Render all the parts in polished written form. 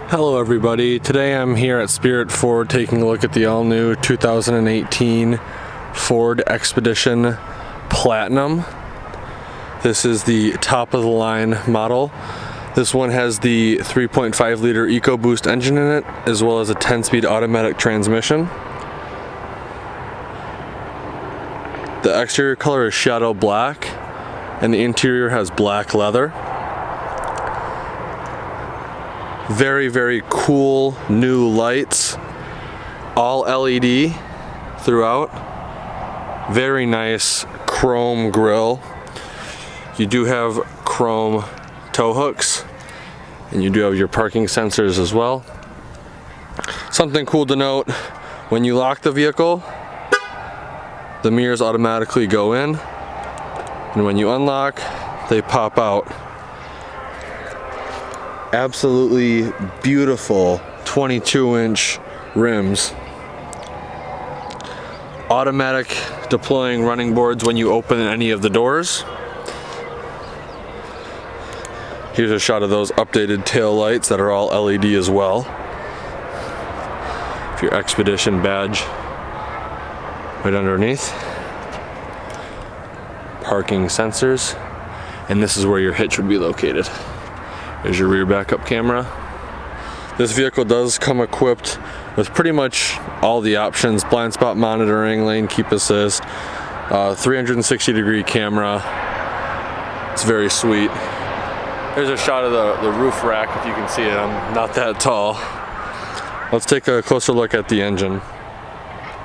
Hello everybody, today I'm here at Spirit Ford taking a look at the all-new 2018 Ford Expedition Platinum. This is the top of the line model. This one has the 3.5 liter EcoBoost engine in it, as well as a 10-speed automatic transmission. The exterior color is shadow black, and the interior has black leather. Very, very cool new lights, all LED throughout. Very nice chrome grille. You do have chrome tow hooks, and you do have your parking sensors as well. Something cool to note, when you lock the vehicle, the mirrors automatically go in, and when you unlock, they pop out. Absolutely beautiful 22-inch rims. Automatic deploying running boards when you open any of the doors. Here's a shot of those updated tail lights that are all LED as well. Your Expedition badge right underneath. Parking sensors. And this is where your hitch would be located. There's your rear backup camera. This vehicle does come equipped with pretty much all the options: blind spot monitoring, lane keep assist, 360-degree camera. It's very sweet. There's a shot of the roof rack if you can see it. I'm not that tall. Let's take a closer look at the engine.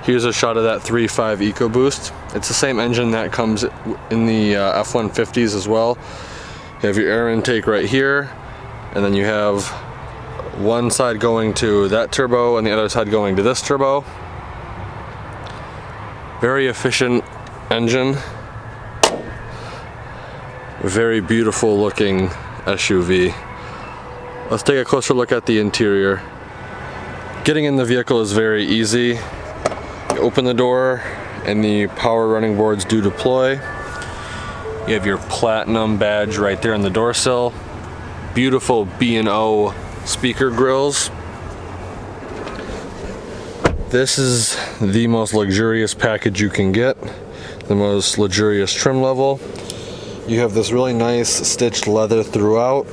Here's a shot of that 3.5 EcoBoost. It's the same engine that comes in the F-150s as well. You have your air intake right here, and then you have one side going to that turbo and the other side going to this turbo. Very efficient engine. Very beautiful looking SUV. Let's take a closer look at the interior. Getting in the vehicle is very easy. You open the door and the power running boards do deploy. You have your Platinum badge right there on the door sill. Beautiful B&O speaker grills. This is the most luxurious package you can get. The most luxurious trim level. You have this really nice stitched leather throughout.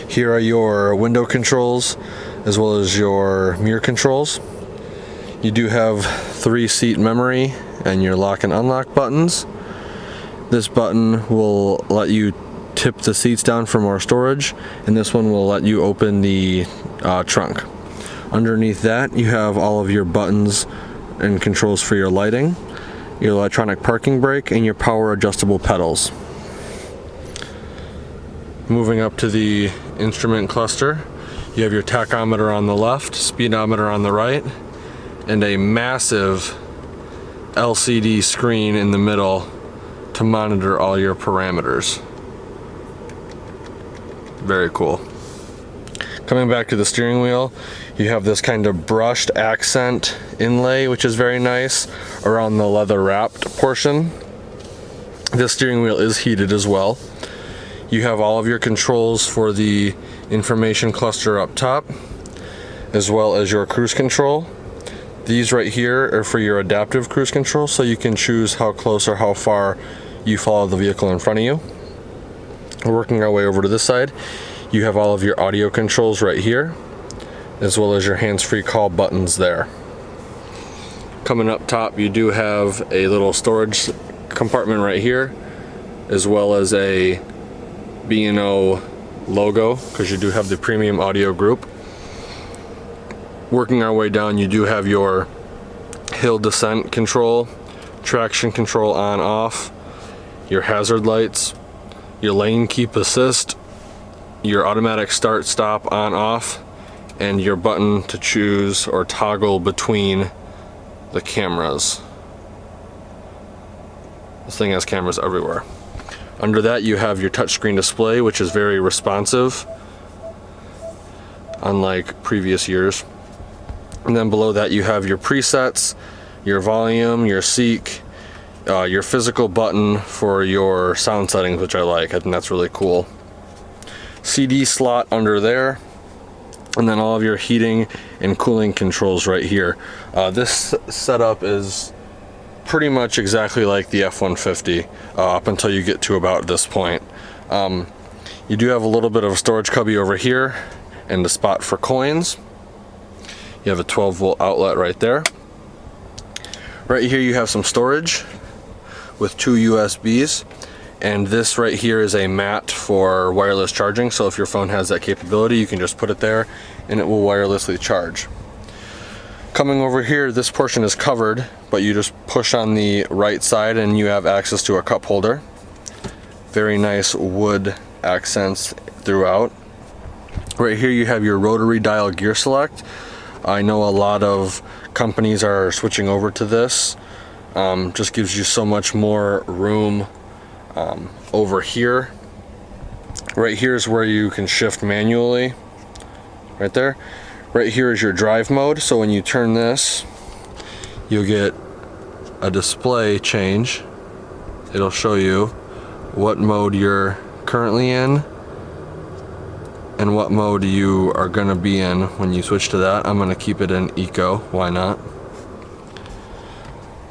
Here are your window controls as well as your mirror controls. You do have 3-seat memory and your lock and unlock buttons. This button will let you tip the seats down for more storage, and this one will let you open the trunk. Underneath that, you have all of your buttons and controls for your lighting, your electronic parking brake, and your power adjustable pedals. Moving up to the instrument cluster, you have your tachometer on the left, speedometer on the right, and a massive LCD screen in the middle to monitor all your parameters. Very cool. Coming back to the steering wheel, you have this kind of brushed accent inlay, which is very nice, around the leather wrapped portion. This steering wheel is heated as well. You have all of your controls for the information cluster up top, as well as your cruise control. These right here are for your adaptive cruise control, so you can choose how close or how far you follow the vehicle in front of you. We're working our way over to this side. You have all of your audio controls right here, as well as your hands-free call buttons there. Coming up top, you do have a little storage compartment right here, as well as a B&O logo, because you do have the premium audio group. Working our way down, you do have your hill descent control, traction control on off, your hazard lights, your lane keep assist, your automatic start stop on off, and your button to choose or toggle between the cameras. This thing has cameras everywhere. Under that, you have your touchscreen display, which is very responsive, unlike previous years. And then below that, you have your presets, your volume, your seek, your physical button for your sound settings, which I like. I think that's really cool. CD slot under there. and then all of your heating and cooling controls right here. This setup is pretty much exactly like the F-150 up until you get to about this point. You do have a little bit of a storage cubby over here and a spot for coins. You have a 12-volt outlet right there. Right here you have some storage with 2 USBs, and this right here is a mat for wireless charging, so if your phone has that capability you can just put it there and it will wirelessly charge. Coming over here, this portion is covered, but you just push on the right side and you have access to a cup holder. Very nice wood accents throughout. Right here you have your rotary dial gear select. I know a lot of companies are switching over to this. Just gives you so much more room over here. Right here is where you can shift manually. Right there. Right here is your drive mode, so when you turn this, you'll get a display change. It'll show you what mode you're currently in and what mode you are going to be in when you switch to that. I'm going to keep it in eco, why not?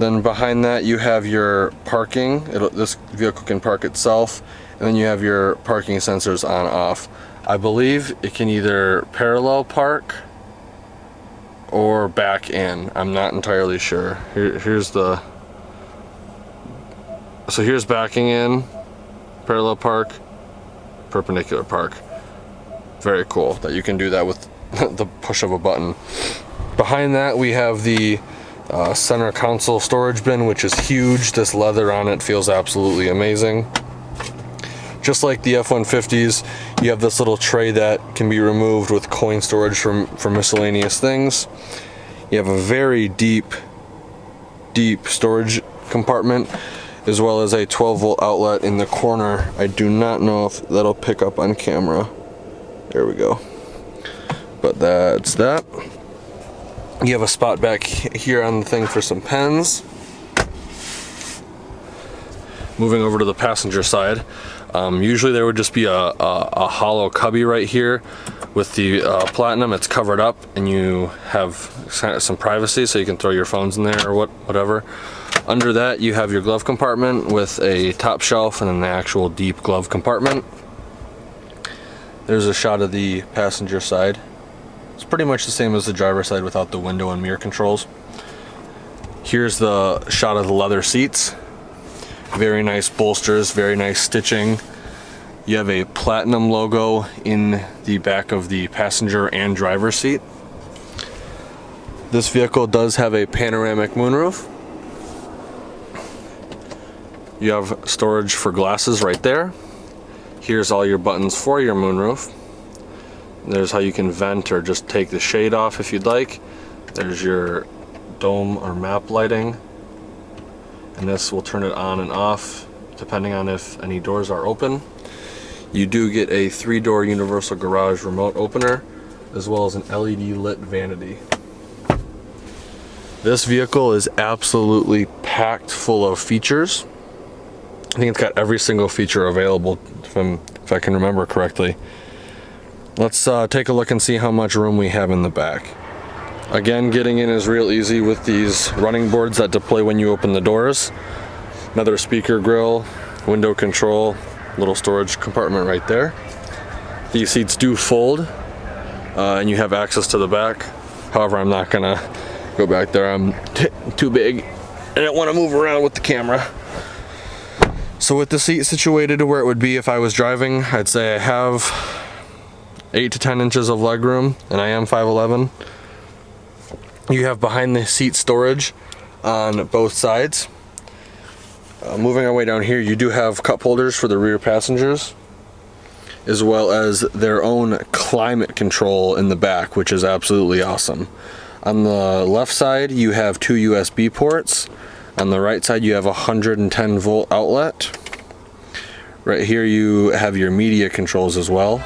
Then behind that you have your parking. This vehicle can park itself, and then you have your parking sensors on off. I believe it can either parallel park or back in. I'm not entirely sure. Here's backing in, parallel park, perpendicular park. Very cool that you can do that with the push of a button. Behind that we have the center console storage bin, which is huge. This leather on it feels absolutely amazing. Just like the F-150s, you have this little tray that can be removed with coin storage for miscellaneous things. You have a very deep storage compartment, as well as a 12-volt outlet in the corner. I do not know if that'll pick up on camera. There we go. But that's that. You have a spot back here on the thing for some pens. Moving over to the passenger side, usually there would just be a hollow cubby right here with the platinum. It's covered up and you have some privacy, so you can throw your phones in there or whatever. Under that you have your glove compartment with a top shelf and an actual deep glove compartment. There's a shot of the passenger side. It's pretty much the same as the driver's side without the window and mirror controls. Here's the shot of the leather seats. Very nice bolsters, very nice stitching. You have a platinum logo in the back of the passenger and driver's seat. This vehicle does have a panoramic moonroof. You have storage for glasses right there. Here's all your buttons for your moonroof. There's how you can vent or just take the shade off if you'd like. There's your dome or map lighting. And this will turn it on and off depending on if any doors are open. You do get a 3-door universal garage remote opener, as well as an LED lit vanity. This vehicle is absolutely packed full of features. I think it's got every single feature available, if I can remember correctly. Let's take a look and see how much room we have in the back. Again, getting in is real easy with these running boards that deploy when you open the doors. Another speaker grill, window control, little storage compartment right there. These seats do fold, and you have access to the back. However, I'm not gonna go back there. I'm too big. I don't want to move around with the camera. So with the seat situated to where it would be if I was driving, I'd say I have 8 to 10 inches of legroom, and I am 5'11". You have behind the seat storage on both sides. Moving our way down here, you do have cup holders for the rear passengers, as well as their own climate control in the back, which is absolutely awesome. On the left side, you have 2 USB ports. On the right side, you have a 110-volt outlet. Right here, you have your media controls as well.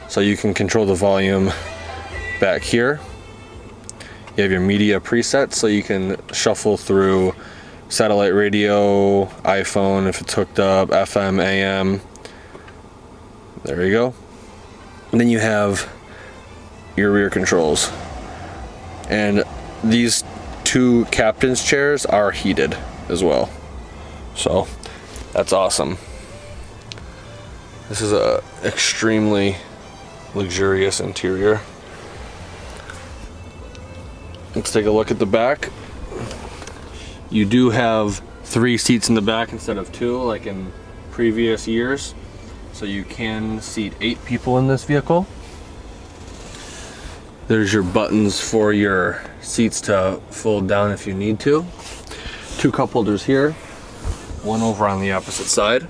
So you can control the volume back here. You have your media presets, so you can shuffle through satellite radio, iPhone if it's hooked up, FM, AM. There you go. And then you have your rear controls. And these two captain's chairs are heated as well. So that's awesome. This is a extremely luxurious interior. Let's take a look at the back. You do have 3 seats in the back instead of 2 like in previous years. So you can seat 8 people in this vehicle. There's your buttons for your seats to fold down if you need to. 2 cup holders here, one over on the opposite side.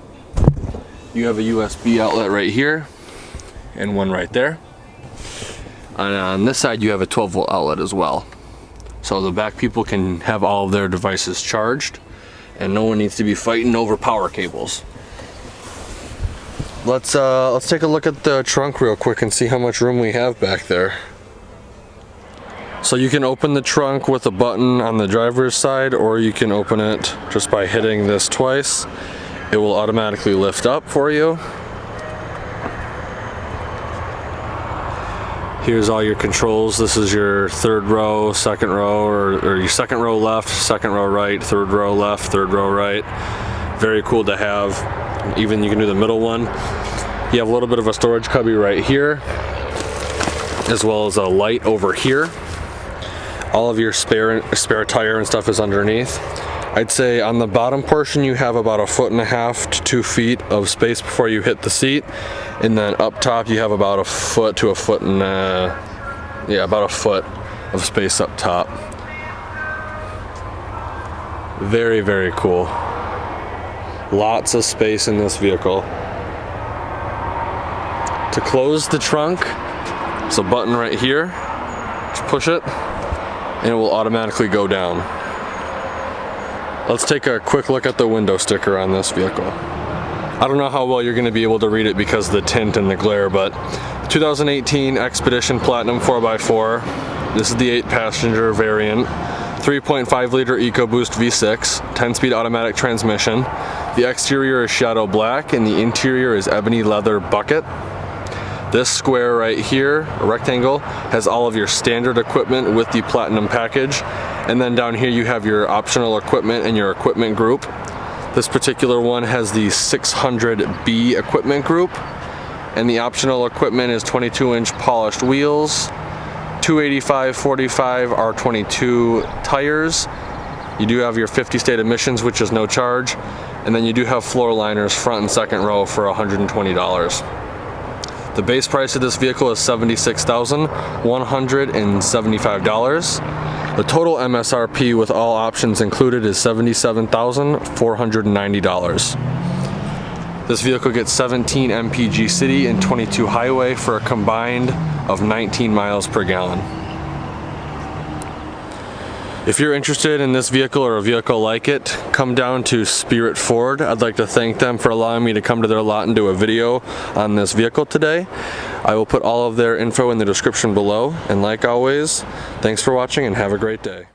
You have a USB outlet right here and one right there. And on this side you have a 12-volt outlet as well. So the back people can have all of their devices charged and no one needs to be fighting over power cables. Let's take a look at the trunk real quick and see how much room we have back there. So you can open the trunk with a button on the driver's side, or you can open it just by hitting this twice. It will automatically lift up for you. Here's all your controls. This is your 3rd row, 2nd row, or your 2nd row left, 2nd row right, 3rd row left, 3rd row right. Very cool to have. Even you can do the middle one. You have a little bit of a storage cubby right here, as well as a light over here. All of your spare tire and stuff is underneath. I'd say on the bottom portion you have about 1.5 feet to 2 feet of space before you hit the seat, and then up top you have about 1 foot to 1 foot and about 1 foot of space up top. Very, very cool. Lots of space in this vehicle. To close the trunk, there's a button right here. Just push it and it will automatically go down. Let's take a quick look at the window sticker on this vehicle. I don't know how well you're going to be able to read it because of the tint and the glare, but 2018 Expedition Platinum 4x4. This is the 8-passenger variant. 3.5 liter EcoBoost V6, 10-speed automatic transmission. The exterior is shadow black and the interior is ebony leather bucket. This square right here, a rectangle, has all of your standard equipment with the Platinum package. And then down here you have your optional equipment and your equipment group. This particular one has the 600B equipment group. And the optional equipment is 22-inch polished wheels, 285/45 R22 tires. You do have your 50 state emissions, which is no charge. And then you do have floor liners front and second row for $120. The base price of this vehicle is $76,175. The total MSRP with all options included is $77,490. This vehicle gets 17 mpg city and 22 highway for a combined of 19 miles per gallon. If you're interested in this vehicle or a vehicle like it, come down to Spirit Ford. I'd like to thank them for allowing me to come to their lot and do a video on this vehicle today. I will put all of their info in the description below. And like always, thanks for watching and have a great day.